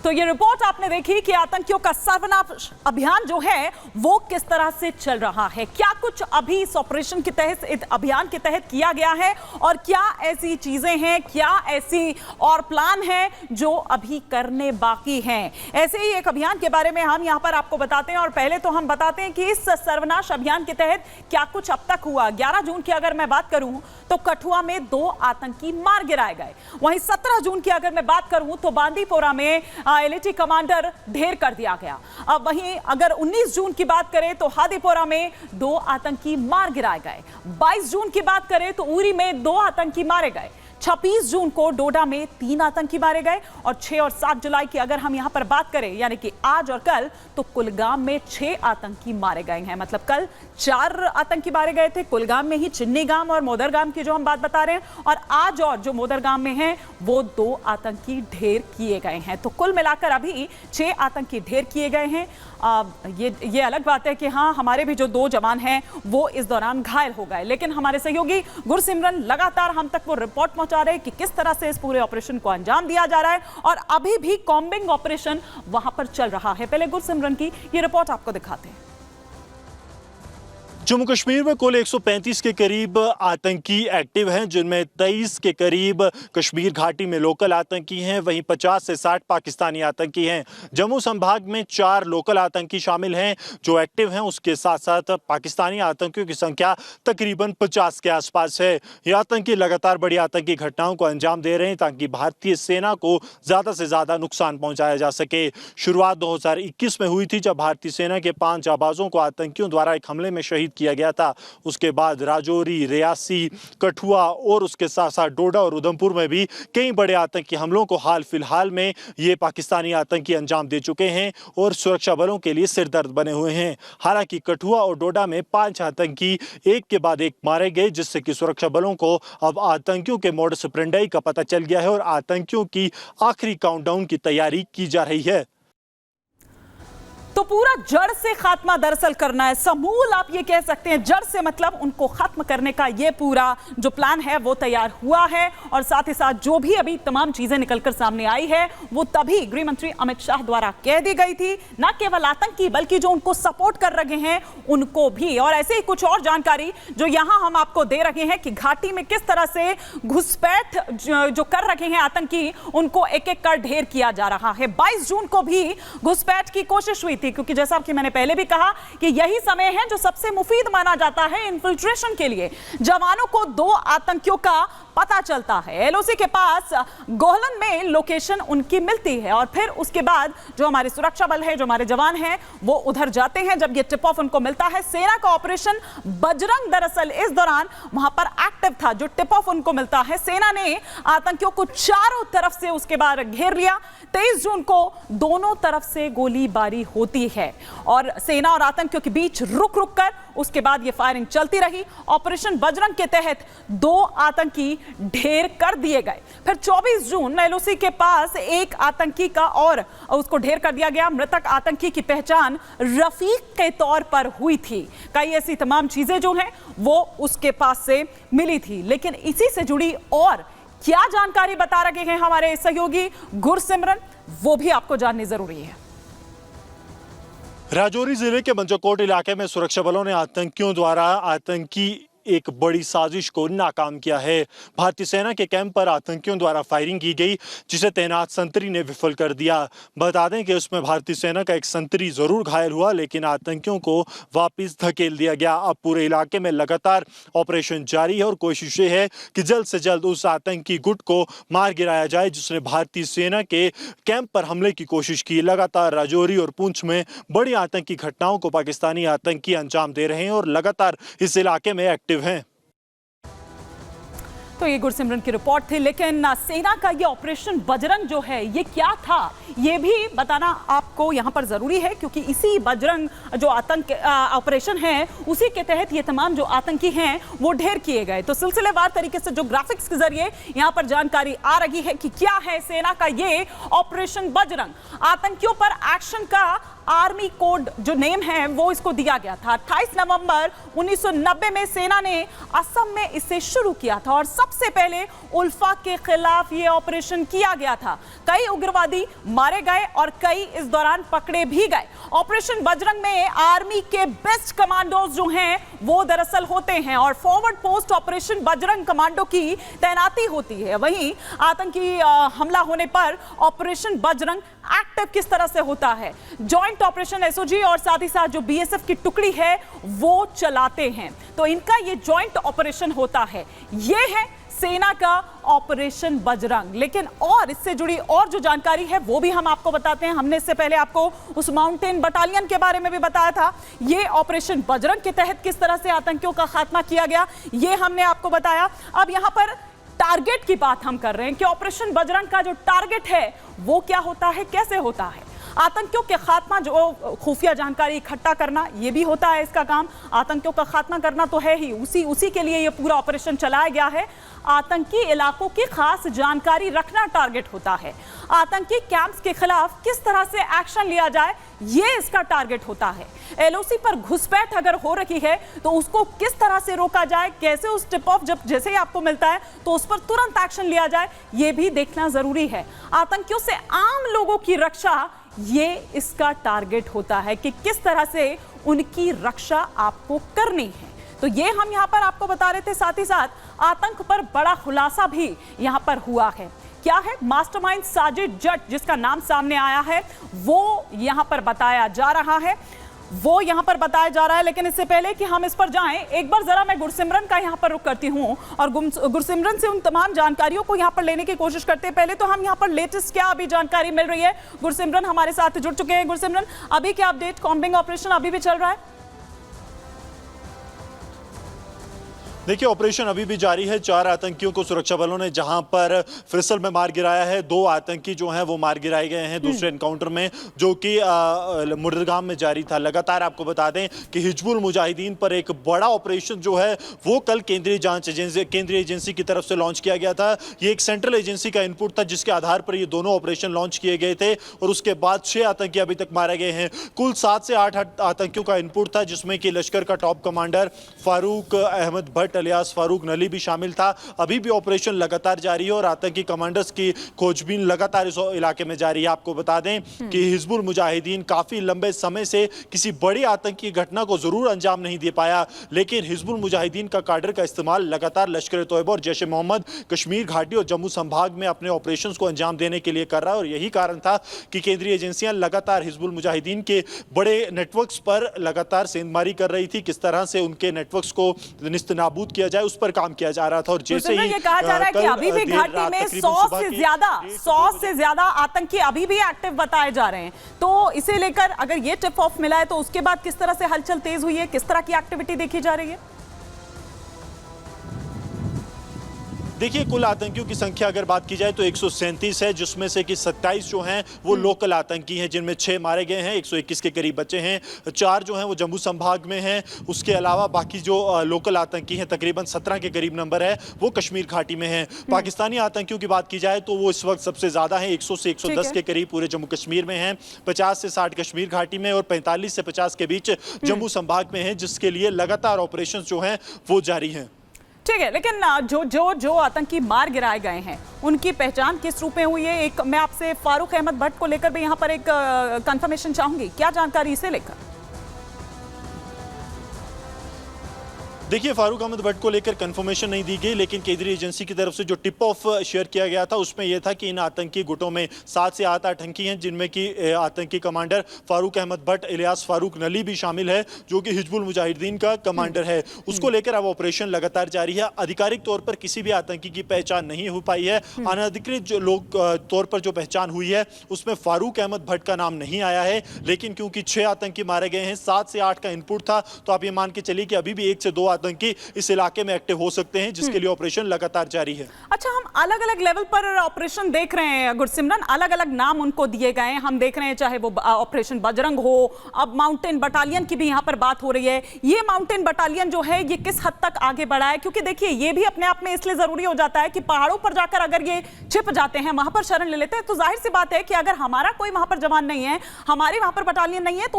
तो ये रिपोर्ट आपने देखी कि आतंकियों का सर्वनाश अभियान जो है वो किस तरह से चल रहा है, क्या कुछ अभी इस ऑपरेशन के तहत, इस अभियान के तहत किया गया है और क्या ऐसी चीजें हैं, क्या ऐसी और प्लान है जो अभी करने बाकी हैं। ऐसे ही एक अभियान के बारे में हम यहां पर आपको बताते हैं और पहले तो हम बताते हैं कि इस सर्वनाश अभियान के तहत क्या कुछ अब तक हुआ। 11 जून की अगर मैं बात करूं तो कठुआ में 2 आतंकी मार गिराए गए। वहीं 17 जून की अगर मैं बात करूं तो बांदीपोरा में एलएटी कमांडर ढेर कर दिया गया। अब वहीं अगर 19 जून की बात करें तो हादीपोरा में 2 आतंकी मार गिराए गए। 22 जून की बात करें तो उरी में 2 आतंकी मारे गए। 26 जून को डोडा में 3 आतंकी मारे गए और 6 और 7 जुलाई की अगर हम यहां पर बात करें यानी कि आज और कल तो कुलगाम में 6 आतंकी मारे गए हैं। मतलब कल 4 आतंकी मारे गए थे कुलगाम में ही, चिन्नीगाम और मोदरगाम की जो हम बात बता रहे हैं, और आज और जो मोदरगाम में है वो 2 आतंकी ढेर किए गए हैं। तो कुल मिलाकर अभी 6 आतंकी ढेर किए गए हैं। ये अलग बात है कि हाँ, हमारे भी जो 2 जवान हैं वो इस दौरान घायल हो गए, लेकिन हमारे सहयोगी गुरसिमरन लगातार हम तक वो रिपोर्ट पहुंचा रहे कि किस तरह से इस पूरे ऑपरेशन को अंजाम दिया जा रहा है और अभी भी कॉम्बिंग ऑपरेशन वहां पर चल रहा है। पहले गुरसिमरन की ये रिपोर्ट आपको दिखाते हैं। जम्मू कश्मीर में कुल 135 के करीब आतंकी एक्टिव हैं, जिनमें 23 के करीब कश्मीर घाटी में लोकल आतंकी हैं, वहीं 50 से 60 पाकिस्तानी आतंकी हैं। जम्मू संभाग में 4 लोकल आतंकी शामिल हैं जो एक्टिव हैं। उसके साथ साथ पाकिस्तानी आतंकियों की संख्या तकरीबन 50 के आसपास है। ये आतंकी लगातार बड़ी आतंकी घटनाओं को अंजाम दे रहे हैं ताकि भारतीय सेना को ज़्यादा से ज़्यादा नुकसान पहुँचाया जा सके। शुरुआत 2021 में हुई थी जब भारतीय सेना के 5 जाबाजों को आतंकियों द्वारा एक हमले में शहीद किया गया था। उसके बाद राजौरी, रियासी, कठुआ और उसके साथ साथ डोडा और उधमपुर में भी कई बड़े आतंकी हमलों को हाल फिलहाल में ये पाकिस्तानी आतंकी अंजाम दे चुके हैं और सुरक्षा बलों के लिए सिरदर्द बने हुए हैं। हालांकि कठुआ और डोडा में 5 आतंकी एक के बाद एक मारे गए, जिससे कि सुरक्षा बलों को अब आतंकियों के मोडस ऑपरेंडी का पता चल गया है और आतंकियों की आखिरी काउंटडाउन की तैयारी की जा रही है। तो पूरा जड़ से खात्मा दरअसल करना है, समूल आप ये कह सकते हैं। जड़ से मतलब उनको खत्म करने का ये पूरा जो प्लान है वो तैयार हुआ है और साथ ही साथ जो भी अभी तमाम चीजें निकलकर सामने आई है वो तभी गृह मंत्री अमित शाह द्वारा कह दी गई थी। न केवल आतंकी बल्कि जो उनको सपोर्ट कर रहे हैं उनको भी। और ऐसे ही कुछ और जानकारी जो यहां हम आपको दे रहे हैं कि घाटी में किस तरह से घुसपैठ जो कर रहे हैं आतंकी, उनको एक एक कर ढेर किया जा रहा है। 22 जून को भी घुसपैठ की कोशिश हुई थी, क्योंकि जैसा कि मैंने पहले भी कहा कि यही समय है जो सबसे मुफीद माना जाता है इन्फिल्ट्रेशन के लिए। जवानों को 2 आतंकियों का पता चलता है, एलओसी के पास गोहलन में लोकेशन उनकी मिलती है और फिर उसके बाद जो हमारे सुरक्षा बल है, जो हमारे जवान हैं, वो उधर जाते हैं। जब ये टिप ऑफ उनको मिलता है, सेना का ऑपरेशन बजरंग दरअसल इस दौरान वहां पर एक्टिव था। जो टिप ऑफ उनको मिलता है, सेना ने आतंकियों को चारों तरफ से उसके बाद घेर लिया। 23 जून को दोनों तरफ से गोलीबारी होती है और सेना और आतंकियों के बीच रुक रुक कर उसके बाद ये फायरिंग चलती रही। ऑपरेशन बजरंग के तहत 2 आतंकी ढेर कर दिए गए। फिर 24 जून एलओसी के पास एक आतंकी का और उसको ढेर कर दिया गया। मृतक आतंकी की पहचान रफीक के तौर पर हुई थी। कई ऐसी तमाम चीजें जो हैं वो उसके पास से मिली थी। लेकिन इसी से जुड़ी और क्या जानकारी बता रहे हैं हमारे सहयोगी गुरसिमरन, वो भी आपको जाननी जरूरी है। राजौरी जिले के मंजोकोट इलाके में सुरक्षा बलों ने आतंकियों द्वारा आतंकी एक बड़ी साजिश को नाकाम किया है। भारतीय सेना के कैंप पर आतंकियों द्वारा फायरिंग की गई, जिसे तैनात संतरी ने विफल कर दिया। बता दें कि उसमें भारतीय सेना का एक संतरी जरूर घायल हुआ, लेकिन आतंकियों को वापस धकेल दिया गया। अब पूरे इलाके में लगातार ऑपरेशन जारी है और कोशिश ये है कि जल्द से जल्द उस आतंकी गुट को मार गिराया जाए जिसने भारतीय सेना के कैंप पर हमले की कोशिश की। लगातार राजौरी और पुंछ में बड़ी आतंकी घटनाओं को पाकिस्तानी आतंकी अंजाम दे रहे हैं और लगातार इस इलाके में एक्टिव हैं। तो ये गुरसिमरन की रिपोर्ट थी। लेकिन सेना का ये ऑपरेशन बजरंग जो है ये क्या था, ये भी बताना आपको यहाँ पर जरूरी है, क्योंकि इसी बजरंग जो आतंक ऑपरेशन है उसी के तहत ये तमाम जो आतंकी हैं वो ढेर किए गए। तो सिलसिलेवार तरीके से जो ग्राफिक्स के जरिए यहाँ पर जानकारी आ रही है कि क्या है सेना का ये ऑपरेशन बजरंग। आतंकियों पर एक्शन का आर्मी कोड जो नेम है वो इसको दिया गया था। 28 नवंबर 1990 में सेना ने असम में इसे शुरू किया था और सबसे पहले उल्फा के खिलाफ ये ऑपरेशन किया गया था। कई उग्रवादी मारे गए और कई इस दौरान पकड़े भी गए। ऑपरेशन बजरंग में आर्मी के बेस्ट कमांडोज जो हैं वो दरअसल होते हैं और forward post operation Bajrang commando की तैनाती होती है। वहीं आतंकी हमला होने पर ऑपरेशन बजरंग एक्टिव किस तरह से होता है, जॉइंट ऑपरेशन एसओजी और साथ ही साथ जो बीएसएफ की टुकड़ी है वो चलाते हैं। तो इनका ये जॉइंट ऑपरेशन होता है। ये है सेना का ऑपरेशन बजरंग। लेकिन और इससे जुड़ी और जो जानकारी है वो भी हम आपको बताते हैं। हमने इससे पहले आपको उस माउंटेन बटालियन के बारे में भी बताया था। ये ऑपरेशन बजरंग के तहत किस तरह से आतंकियों का खात्मा किया गया ये हमने आपको बताया। अब यहां पर टारगेट की बात हम कर रहे हैं कि ऑपरेशन बजरंग का जो टारगेट है वो क्या होता है, कैसे होता है। आतंकियों के खात्मा, जो खुफिया जानकारी इकट्ठा करना, ये भी होता है इसका काम। आतंकियों का खात्मा करना तो है ही, उसी के लिए ये पूरा ऑपरेशन चलाया गया है। आतंकी इलाकों की खास जानकारी रखना टारगेट होता है। आतंकी कैंप्स के खिलाफ किस तरह से एक्शन लिया जाए ये इसका टारगेट होता है। एलओसी पर घुसपैठ अगर हो रही है तो उसको किस तरह से रोका जाए, कैसे उस टिप ऑफ जब जैसे ही आपको मिलता है तो उस पर तुरंत एक्शन लिया जाए, ये भी देखना जरूरी है। आतंकियों से आम लोगों की रक्षा, ये इसका टारगेट होता है कि किस तरह से उनकी रक्षा आपको करनी है। तो ये हम यहां पर आपको बता रहे थे। साथ ही साथ आतंक पर बड़ा खुलासा भी यहां पर हुआ है। क्या है? मास्टरमाइंड साजिद जट जिसका नाम सामने आया है वो यहां पर बताया जा रहा है, लेकिन इससे पहले कि हम इस पर जाएं, एक बार जरा मैं गुरसिमरन का यहां पर रुख करती हूं और गुरसिमरन से उन तमाम जानकारियों को यहां पर लेने की कोशिश करते हैं। पहले तो हम यहां पर लेटेस्ट क्या अभी जानकारी मिल रही है, गुरसिमरन हमारे साथ जुड़ चुके हैं। गुरसिमरन, अभी क्या अपडेट? कॉम्बिंग ऑपरेशन अभी भी चल रहा है? देखिए, ऑपरेशन अभी भी जारी है। 4 आतंकियों को सुरक्षा बलों ने जहां पर फ्रिसल में मार गिराया है, 2 आतंकी जो हैं वो मार गिराए गए हैं दूसरे एनकाउंटर में जो कि मुर्दगाम में जारी था। लगातार आपको बता दें कि हिजबुल मुजाहिदीन पर एक बड़ा ऑपरेशन जो है वो कल केंद्रीय एजेंसी की तरफ से लॉन्च किया गया था। ये एक सेंट्रल एजेंसी का इनपुट था जिसके आधार पर ये दोनों ऑपरेशन लॉन्च किए गए थे और उसके बाद 6 आतंकी अभी तक मारे गए हैं। कुल 7 से 8 आतंकियों का इनपुट था जिसमें कि लश्कर का top commander Farooq Ahmad Bhat alias Farooq Nalli भी शामिल था। अभी भी ऑपरेशन लगातार जारी है और आतंकी कमांडर्स की खोजबीन लगातार इस इलाके में जारी है। आपको बता दें कि हिजबुल मुजाहिदीन काफी लंबे समय से किसी बड़ी आतंकी घटना को जरूर अंजाम नहीं दे पाया, लेकिन हिजबुल मुजाहिदीन का काडर का इस्तेमाल लगातार लश्कर तोयबा और जैश ए मोहम्मद कश्मीर घाटी और जम्मू संभाग में अपने ऑपरेशंस को अंजाम देने के लिए कर रहा है। और यही कारण था कि केंद्रीय एजेंसियां लगातार हिजबुल मुजाहिदीन के बड़े नेटवर्क्स पर लगातार सेंधमारी कर रही थी, किस तरह से उनके नेटवर्क्स को निस्तनाबूद किया जाए उस पर काम किया जा रहा था। और जैसे ही ये कहा जा रहा है कि अभी भी घाटी में 100 से ज्यादा आतंकी अभी भी एक्टिव बताए जा रहे हैं। तो इसे लेकर अगर ये टिप ऑफ मिला है तो उसके बाद किस तरह से हलचल तेज हुई है, किस तरह की एक्टिविटी देखी जा रही है? देखिए, कुल आतंकियों की संख्या अगर बात की जाए तो 137 है, जिसमें से कि 27 जो हैं वो लोकल आतंकी हैं, जिनमें 6 मारे गए हैं, 121 के करीब बचे हैं, 4 जो हैं वो जम्मू संभाग में हैं। उसके अलावा बाकी जो लोकल आतंकी हैं तकरीबन 17 के करीब नंबर है वो कश्मीर घाटी में हैं। पाकिस्तानी आतंकियों की बात की जाए तो वो इस वक्त सबसे ज्यादा है, 100 से 110 के करीब पूरे जम्मू कश्मीर में हैं, 50 से 60 कश्मीर घाटी में और 45 से 50 के बीच जम्मू संभाग में हैं, जिसके लिए लगातार ऑपरेशन जो हैं वो जारी हैं। ठीक है, लेकिन जो आतंकी मार गिराए गए हैं उनकी पहचान किस रूप में हुई है? एक मैं आपसे फारूक अहमद भट्ट को लेकर भी यहां पर एक कंफर्मेशन चाहूंगी, क्या जानकारी इसे लेकर? देखिए, फारूक अहमद भट्ट को लेकर कंफर्मेशन नहीं दी गई, लेकिन केंद्रीय एजेंसी की तरफ से जो टिप ऑफ शेयर किया गया था उसमें यह था कि इन आतंकी गुटों में 7 से 8 आतंकी हैं, जिनमें कि आतंकी कमांडर फारूक अहमद भट्ट इलियास फारूक नली भी शामिल है जो कि हिजबुल मुजाहिदीन का कमांडर है। उसको लेकर अब ऑपरेशन लगातार जारी है। आधिकारिक तौर पर किसी भी आतंकी की पहचान नहीं हो पाई है। अनधिकृत जो लोग तौर पर जो पहचान हुई है उसमें फारूक अहमद भट्ट का नाम नहीं आया है, लेकिन क्योंकि 6 आतंकी मारे गए हैं, 7 से 8 का इनपुट था, तो आप ये मान के चलिए कि अभी भी 1 से 2 आतंकी इस इलाके में एक्टिव हो सकते हैं, जिसके लिए ऑपरेशन लगातार जारी है। अच्छा, हम अलग अलग लेवल पर ऑपरेशन देख रहे हैं गुरसिमरन, अलग अलग नाम उनको दिए गए हैं। हम देख रहे हैं चाहे वो ऑपरेशन बजरंग हो, अब माउंटेन बटालियन की भी यहाँ पर बात हो रही है। ये माउंटेन बटालियन जो है ये किस हद तक आगे बढ़ा है, क्योंकि देखिए ये भी अपने आप में इसलिए जरूरी हो जाता है कि पहाड़ों पर जाकर अगर ये छिप जाते हैं, वहां पर शरण ले लेते हैं, तो जाहिर सी बात है कि अगर हमारा कोई वहां पर जवान नहीं है, हमारी वहां पर बटालियन नहीं है, तो